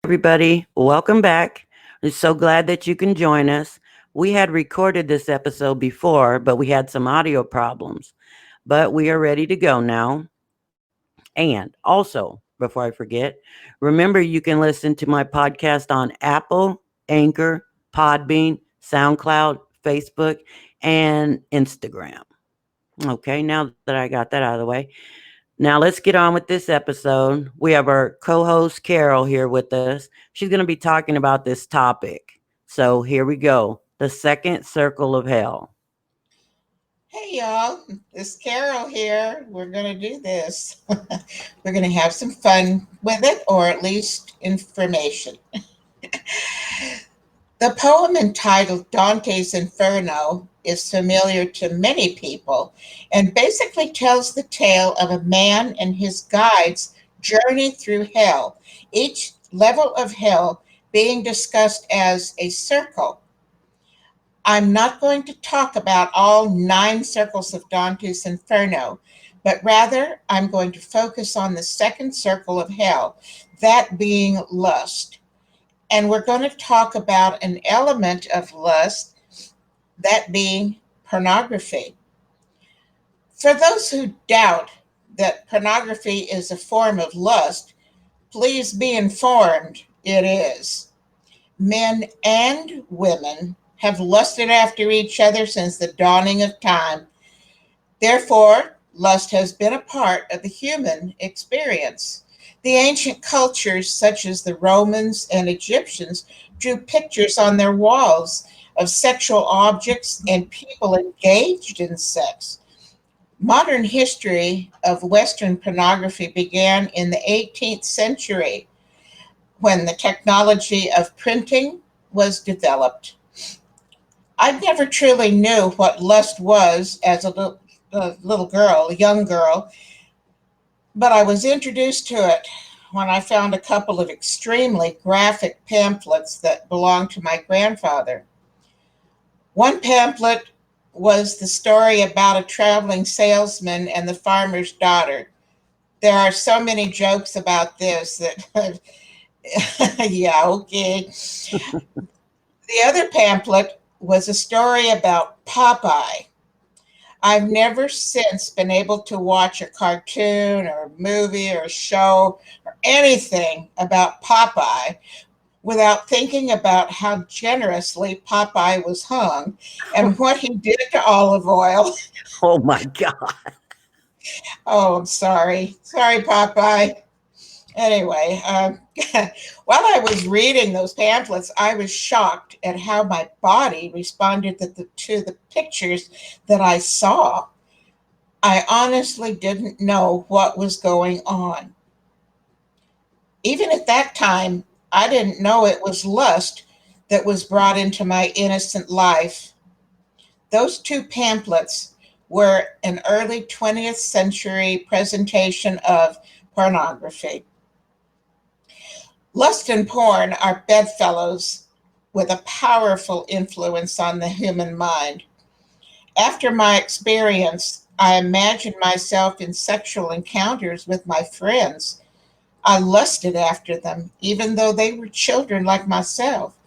everybody. Welcome back. I'm so glad that you can join us. We had recorded this episode before, but we had some audio problems. But we are ready to go now. And also, before I forget, remember you can listen to my podcast on Apple, Anchor, Podbean, SoundCloud, Facebook, and Instagram. Okay, now that I got that out of the way, now let's get on with this episode. We have our co-host Carol here with us. She's going to be talking about this topic. So here we go. The second circle of hell. Hey y'all, it's Carol here. We're going to do this. We're going to have some fun with it, or at least information. The poem entitled Dante's Inferno is familiar to many people and basically tells the tale of a man and his guide's journey through hell, each level of hell being discussed as a circle. I'm not going to talk about all nine circles of Dante's Inferno, but rather I'm going to focus on the second circle of hell, that being lust. And we're going to talk about an element of lust, that being pornography. For those who doubt that pornography is a form of lust, please be informed it is. Men and women have lusted after each other since the dawning of time. Therefore, lust has been a part of the human experience. The ancient cultures, such as the Romans and Egyptians, drew pictures on their walls of sexual objects and people engaged in sex. Modern history of Western pornography began in the 18th century when the technology of printing was developed. I never truly knew what lust was as a little girl, a young girl, but I was introduced to it when I found a couple of extremely graphic pamphlets that belonged to my grandfather. One pamphlet was the story about a traveling salesman and the farmer's daughter. There are so many jokes about this that, yeah, okay. The other pamphlet was a story about Popeye. I've never since been able to watch a cartoon or a movie or a show or anything about Popeye without thinking about how generously Popeye was hung and what he did to olive oil. Oh my God. Oh, I'm sorry. Sorry, Popeye. Anyway, while I was reading those pamphlets, I was shocked at how my body responded to the pictures that I saw. I honestly didn't know what was going on. Even at that time, I didn't know it was lust that was brought into my innocent life. Those two pamphlets were an early 20th century presentation of pornography. Lust and porn are bedfellows with a powerful influence on the human mind. After my experience, I imagined myself in sexual encounters with my friends. I lusted after them, even though they were children like myself.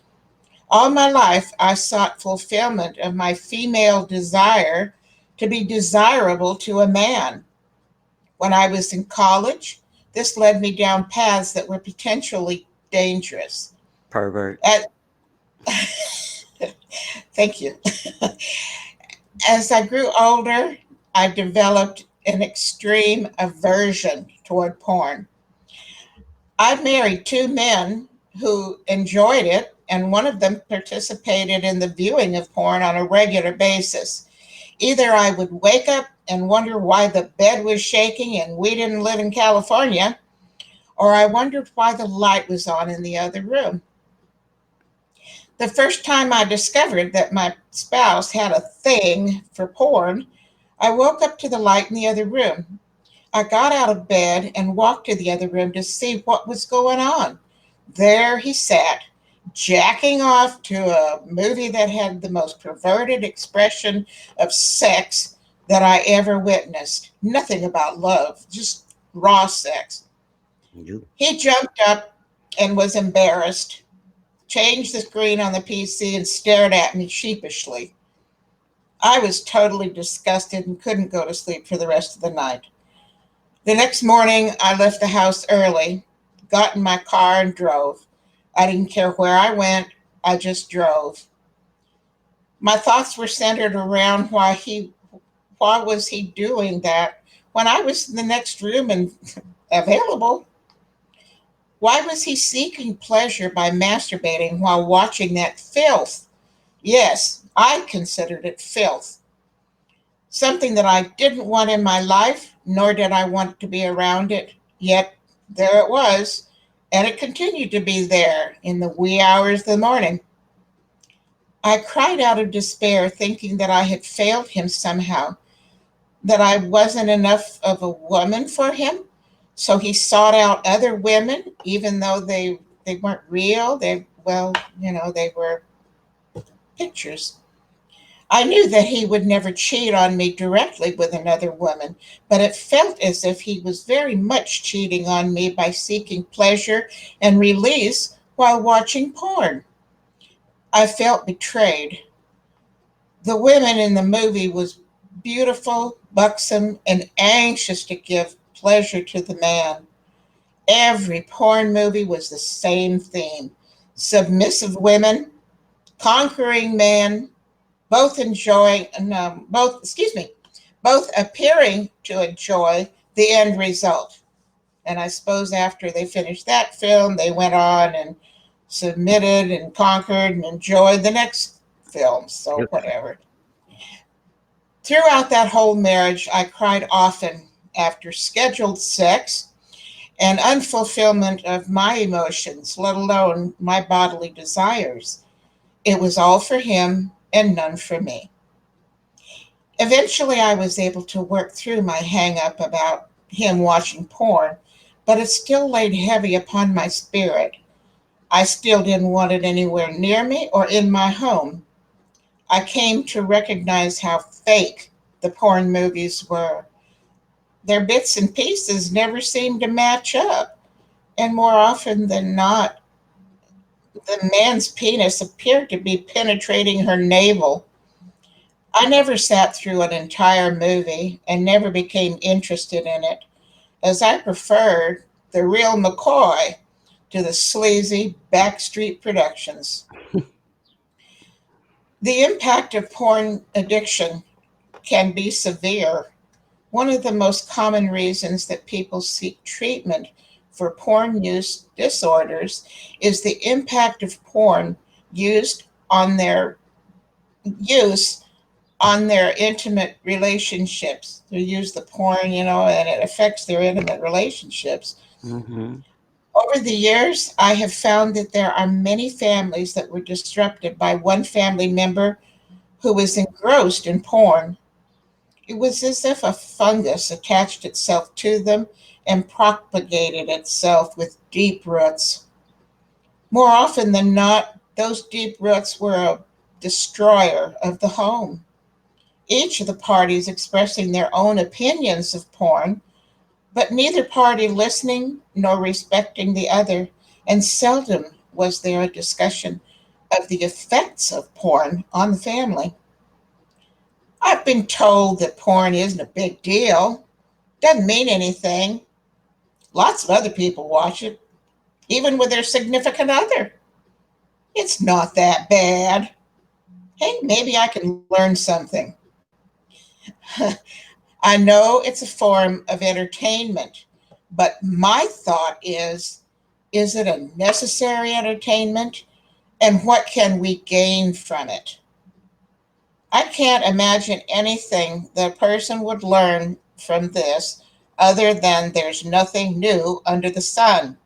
All my life, I sought fulfillment of my female desire to be desirable to a man. When I was in college, this led me down paths that were potentially dangerous. Pervert. At, Thank you. As I grew older, I developed an extreme aversion toward porn. I married two men who enjoyed it, and one of them participated in the viewing of porn on a regular basis. Either I would wake up and wonder why the bed was shaking and we didn't live in California, or I wondered why the light was on in the other room. The first time I discovered that my spouse had a thing for porn, I woke up to the light in the other room. I got out of bed and walked to the other room to see what was going on. There he sat, jacking off to a movie that had the most perverted expression of sex that I ever witnessed. Nothing about love, just raw sex. You. He jumped up and was embarrassed, changed the screen on the PC, and stared at me sheepishly. I was totally disgusted and couldn't go to sleep for the rest of the night. The next morning, I left the house early, got in my car, and drove. I didn't care where I went, I just drove. My thoughts were centered around why was he doing that when I was in the next room and available? Why was he seeking pleasure by masturbating while watching that filth? Yes, I considered it filth. Something that I didn't want in my life, nor did I want to be around it. Yet there it was, and it continued to be there in the wee hours of the morning. I cried out of despair, thinking that I had failed him somehow, that I wasn't enough of a woman for him. So he sought out other women, even though they weren't real. They were pictures. I knew that he would never cheat on me directly with another woman, but it felt as if he was very much cheating on me by seeking pleasure and release while watching porn. I felt betrayed. The women in the movie was beautiful, buxom, and anxious to give pleasure to the man. Every porn movie was the same theme: submissive women, conquering men, both enjoying, no, both, excuse me, both appearing to enjoy the end result. And I suppose after they finished that film, they went on and submitted and conquered and enjoyed the next film. So, Yep. whatever. Throughout that whole marriage, I cried often after scheduled sex and unfulfillment of my emotions, let alone my bodily desires. It was all for him and none for me. Eventually, I was able to work through my hang up about him watching porn, but it still laid heavy upon my spirit. I still didn't want it anywhere near me or in my home. I came to recognize how fake the porn movies were. Their bits and pieces never seemed to match up, and more often than not, the man's penis appeared to be penetrating her navel. I never sat through an entire movie and never became interested in it, as I preferred the real McCoy to the sleazy backstreet productions. The impact of porn addiction can be severe. One of the most common reasons that people seek treatment for porn use disorders is the impact of porn used on their use on their intimate relationships. They use the porn, and it affects their intimate relationships. Mm-hmm. Over the years, I have found that there are many families that were disrupted by one family member who was engrossed in porn. It was as if a fungus attached itself to them and propagated itself with deep roots. More often than not, those deep roots were a destroyer of the home. Each of the parties expressing their own opinions of porn, but neither party listening nor respecting the other, and seldom was there a discussion of the effects of porn on the family. I've been told that porn isn't a big deal, doesn't mean anything. Lots of other people watch it, even with their significant other. It's not that bad. Hey, maybe I can learn something. I know it's a form of entertainment, but my thought is it a necessary entertainment? And what can we gain from it? I can't imagine anything that a person would learn from this other than there's nothing new under the sun.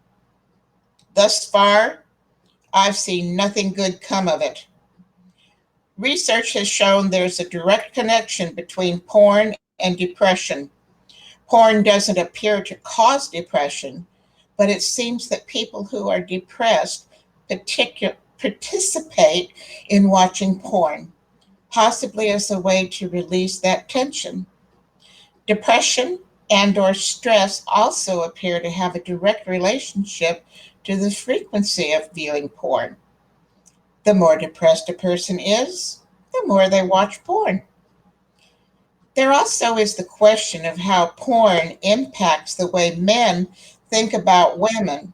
Thus far, I've seen nothing good come of it. Research has shown there's a direct connection between porn and depression. Porn doesn't appear to cause depression, but it seems that people who are depressed participate in watching porn, possibly as a way to release that tension. Depression and or stress also appear to have a direct relationship to the frequency of viewing porn. The more depressed a person is, the more they watch porn. There also is the question of how porn impacts the way men think about women.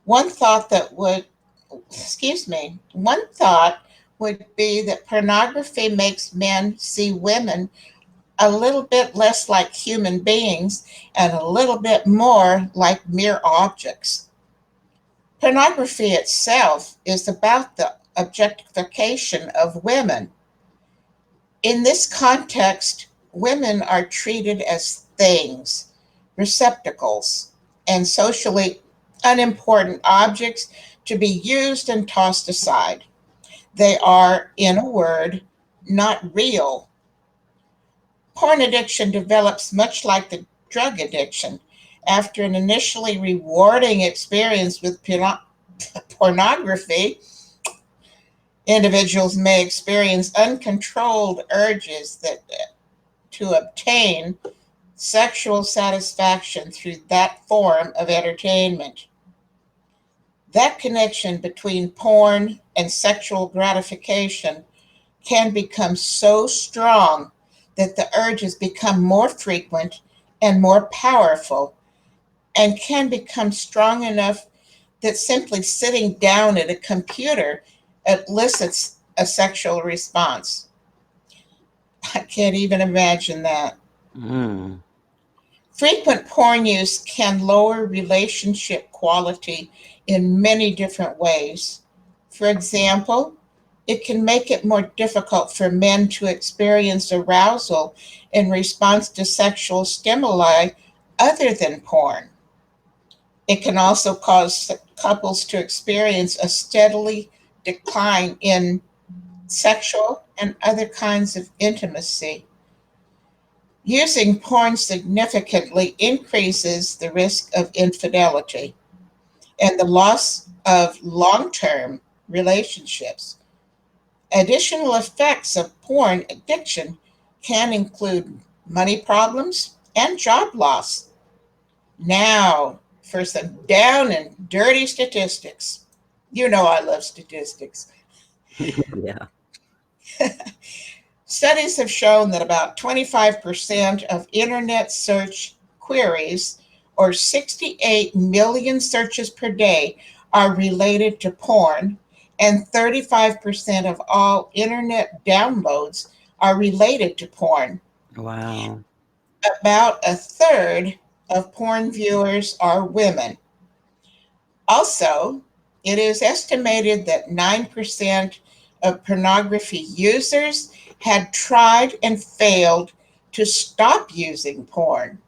One thought that would, one thought would be that pornography makes men see women a little bit less like human beings and a little bit more like mere objects. Pornography itself is about the objectification of women. In this context, women are treated as things, receptacles, and socially unimportant objects to be used and tossed aside. They are, in a word, not real. Porn addiction develops much like the drug addiction. After an initially rewarding experience with pornography, individuals may experience uncontrolled urges to obtain sexual satisfaction through that form of entertainment. That connection between porn and sexual gratification can become so strong that the urges become more frequent and more powerful, and can become strong enough that simply sitting down at a computer elicits a sexual response. I can't even imagine that. Mm. Frequent porn use can lower relationship quality in many different ways. For example, it can make it more difficult for men to experience arousal in response to sexual stimuli other than porn. It can also cause couples to experience a steadily decline in sexual and other kinds of intimacy. Using porn significantly increases the risk of infidelity and the loss of long term relationships. Additional effects of porn addiction can include money problems and job loss. Now, for some down and dirty statistics. You know I love statistics. Yeah. Studies have shown that about 25% of internet search queries, or 68 million searches per day, are related to porn, and 35% of all internet downloads are related to porn. Wow. About a third of porn viewers are women. Also, it is estimated that 9% of pornography users had tried and failed to stop using porn.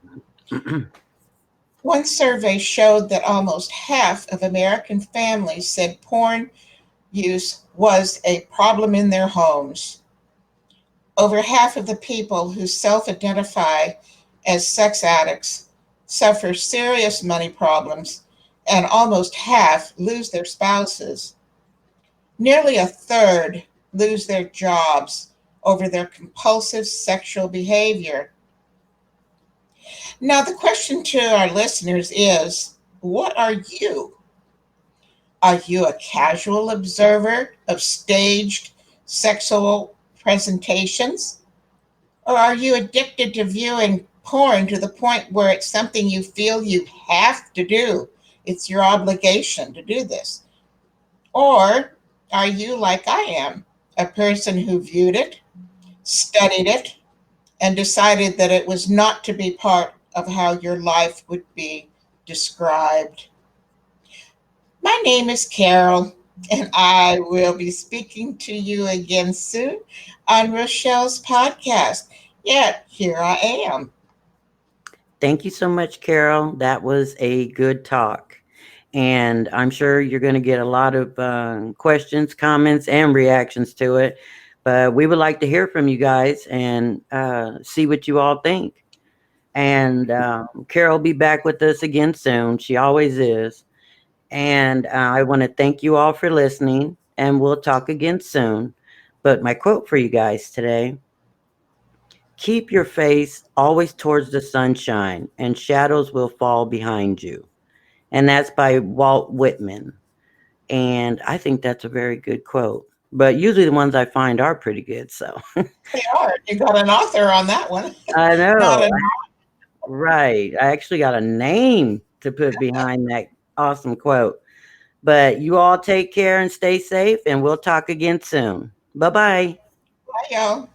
One survey showed that almost half of American families said porn use was a problem in their homes. Over half of the people who self identify as sex addicts suffer serious money problems, and almost half lose their spouses. Nearly a third lose their jobs over their compulsive sexual behavior. Now, the question to our listeners is, what are you? Are you a casual observer of staged sexual presentations? Or are you addicted to viewing porn to the point where it's something you feel you have to do? It's your obligation to do this. Or are you like I am, a person who viewed it, studied it, and decided that it was not to be part of how your life would be described? My name is Carol, and I will be speaking to you again soon on Rochelle's podcast. Yet, here I am. Thank you so much, Carol. That was a good talk. And I'm sure you're going to get a lot of questions, comments, and reactions to it. But we would like to hear from you guys and see what you all think. And Carol will be back with us again soon. She always is. And I want to thank you all for listening. And we'll talk again soon. But my quote for you guys today: Keep your face always towards the sunshine, and shadows will fall behind you. And that's by Walt Whitman. And I think that's a very good quote. But usually the ones I find are pretty good. So They are. You got an author on that one. I Not know. a Right. I actually got a name to put behind that awesome quote. But you all take care and stay safe, and we'll talk again soon. Bye bye. y'all.